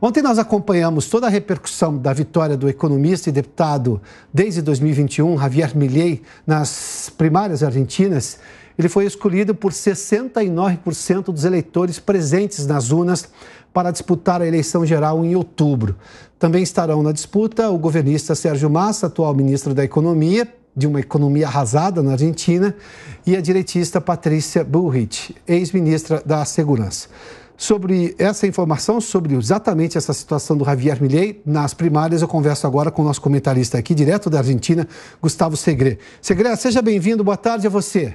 Ontem nós acompanhamos toda a repercussão da vitória do economista e deputado desde 2021, Javier Milei, nas primárias argentinas. Ele foi escolhido por 69% dos eleitores presentes nas urnas para disputar a eleição geral em outubro. Também estarão na disputa o governista Sérgio Massa, atual ministro da Economia, de uma economia arrasada na Argentina, e a direitista Patrícia Bullrich, ex-ministra da Segurança. Sobre essa informação, sobre exatamente essa situação do Javier Milei nas primárias, eu converso agora com o nosso comentarista aqui, direto da Argentina, Gustavo Segre. Segre, seja bem-vindo, boa tarde a você.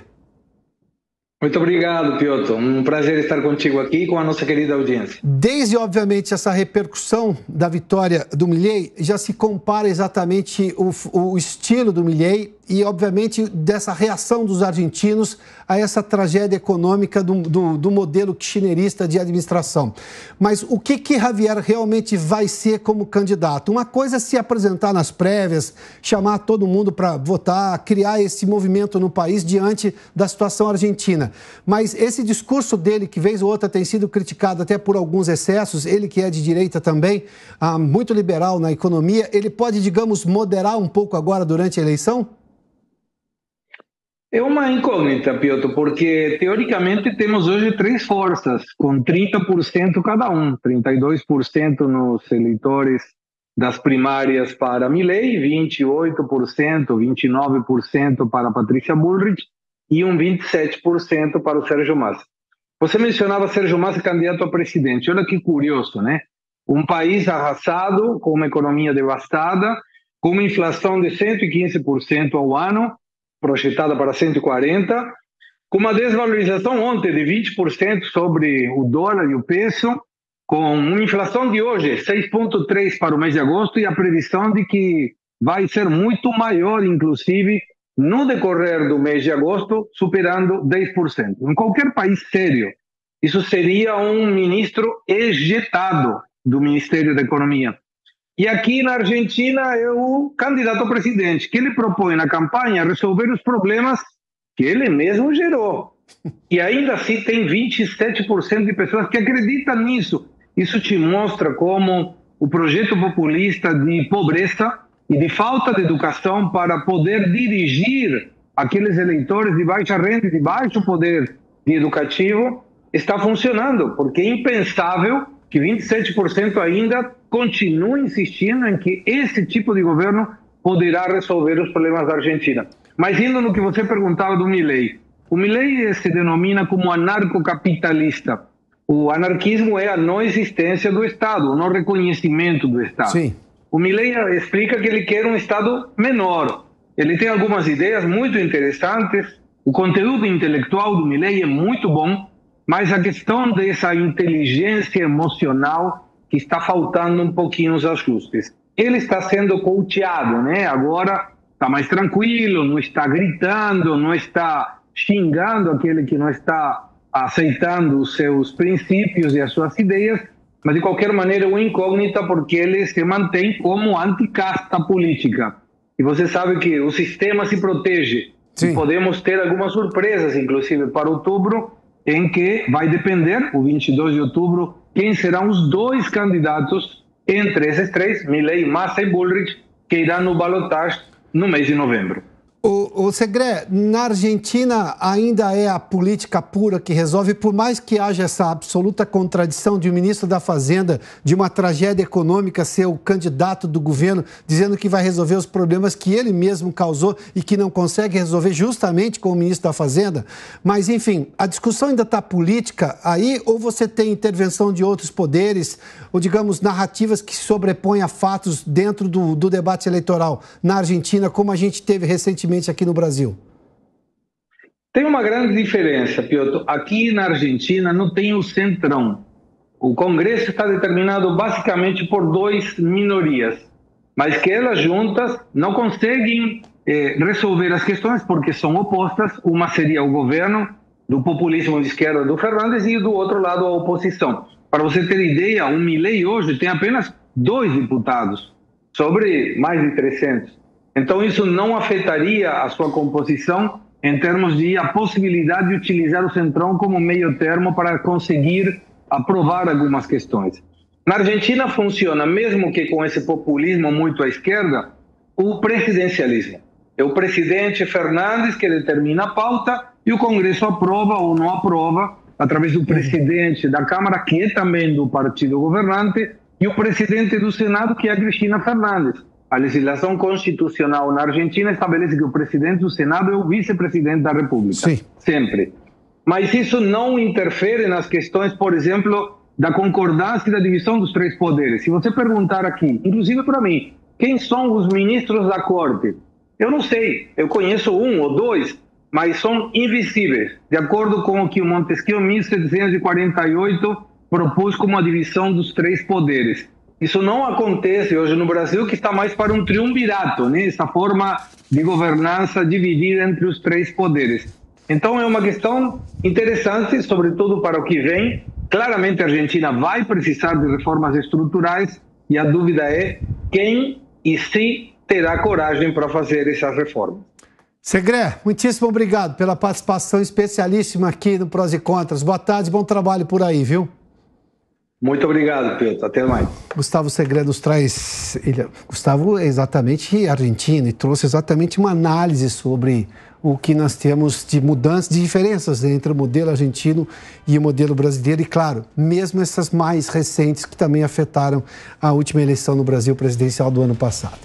Muito obrigado, Piotr. Um prazer estar contigo aqui com a nossa querida audiência. Desde, obviamente, essa repercussão da vitória do Milei, já se compara exatamente o estilo do Milei e, obviamente, dessa reação dos argentinos a essa tragédia econômica do modelo kirchnerista de administração. Mas o que Javier realmente vai ser como candidato? Uma coisa é se apresentar nas prévias, chamar todo mundo para votar, criar esse movimento no país diante da situação argentina. Mas esse discurso dele, que vez ou outra tem sido criticado até por alguns excessos, ele que é de direita também, muito liberal na economia, ele pode, digamos, moderar um pouco agora durante a eleição? É uma incógnita, Piotr, porque teoricamente temos hoje três forças, com 30% cada um, 32% nos eleitores das primárias para Milei, 28%, 29% para Patrícia Bullrich e 27% para o Sérgio Massa. Você mencionava Sérgio Massa candidato a presidente. Olha que curioso, né? Um país arrasado, com uma economia devastada, com uma inflação de 115% ao ano, projetada para 140%, com uma desvalorização ontem de 20% sobre o dólar e o peso, com uma inflação de hoje 6,3% para o mês de agosto e a previsão de que vai ser muito maior, inclusive, no decorrer do mês de agosto, superando 10%. Em qualquer país sério, isso seria um ministro ejetado do Ministério da Economia. E aqui na Argentina é o candidato a presidente, que ele propõe na campanha resolver os problemas que ele mesmo gerou. E ainda assim tem 27% de pessoas que acreditam nisso. Isso te mostra como o projeto populista de pobreza e de falta de educação para poder dirigir aqueles eleitores de baixa renda e de baixo poder educativo está funcionando, porque é impensável que 27% ainda continue insistindo em que esse tipo de governo poderá resolver os problemas da Argentina. Mas indo no que você perguntava do Milei, o Milei se denomina como anarcocapitalista. O anarquismo é a não existência do Estado, o não reconhecimento do Estado. Sim. O Milei explica que ele quer um Estado menor. Ele tem algumas ideias muito interessantes, o conteúdo intelectual do Milei é muito bom, mas a questão dessa inteligência emocional que está faltando um pouquinho os ajustes. Ele está sendo coacheado, né? Agora está mais tranquilo, não está gritando, não está xingando aquele que não está aceitando os seus princípios e as suas ideias, mas de qualquer maneira é uma incógnita porque ele se mantém como anticasta política. E você sabe que o sistema se protege. Sim. E podemos ter algumas surpresas, inclusive para outubro, em que vai depender, o 22 de outubro, quem serão os dois candidatos entre esses três, Milei, Massa e Bullrich, que irão no balotage no mês de novembro. O Segre, na Argentina ainda é a política pura que resolve, por mais que haja essa absoluta contradição de um ministro da Fazenda, de uma tragédia econômica, ser o candidato do governo, dizendo que vai resolver os problemas que ele mesmo causou e que não consegue resolver justamente com o ministro da Fazenda. Mas, enfim, a discussão ainda está política aí, ou você tem intervenção de outros poderes, ou, digamos, narrativas que se sobrepõem a fatos dentro do debate eleitoral na Argentina, como a gente teve recentemente aqui no Brasil? Tem uma grande diferença, Piotr. Aqui na Argentina não tem o centrão. O Congresso está determinado basicamente por duas minorias, mas que elas juntas não conseguem resolver as questões porque são opostas. Uma seria o governo do populismo de esquerda do Fernandes e do outro lado a oposição. Para você ter ideia, o Milei hoje tem apenas 2 deputados sobre mais de 300. Então, isso não afetaria a sua composição em termos de a possibilidade de utilizar o Centrão como meio termo para conseguir aprovar algumas questões. Na Argentina funciona, mesmo que com esse populismo muito à esquerda, o presidencialismo. É o presidente Fernandes que determina a pauta e o Congresso aprova ou não aprova, através do presidente da Câmara, que é também do partido governante, e o presidente do Senado, que é a Cristina Fernandes. A legislação constitucional na Argentina estabelece que o presidente do Senado é o vice-presidente da República. Sim. Sempre. Mas isso não interfere nas questões, por exemplo, da concordância e da divisão dos três poderes. Se você perguntar aqui, inclusive para mim, quem são os ministros da Corte? Eu não sei, eu conheço um ou dois, mas são invisíveis, de acordo com o que o Montesquieu, em 1748, propôs como a divisão dos três poderes. Isso não acontece hoje no Brasil, que está mais para um triunvirato, né? Essa forma de governança dividida entre os três poderes. Então é uma questão interessante, sobretudo para o que vem. Claramente a Argentina vai precisar de reformas estruturais e a dúvida é quem e se terá coragem para fazer essas reformas. Segré, muitíssimo obrigado pela participação especialíssima aqui no Prós e Contras. Boa tarde, bom trabalho por aí, viu? Muito obrigado, Pedro. Até mais. Gustavo Segré nos traz... Gustavo é exatamente argentino e trouxe exatamente uma análise sobre o que nós temos de mudanças, de diferenças entre o modelo argentino e o modelo brasileiro. E, claro, mesmo essas mais recentes que também afetaram a última eleição no Brasil presidencial do ano passado.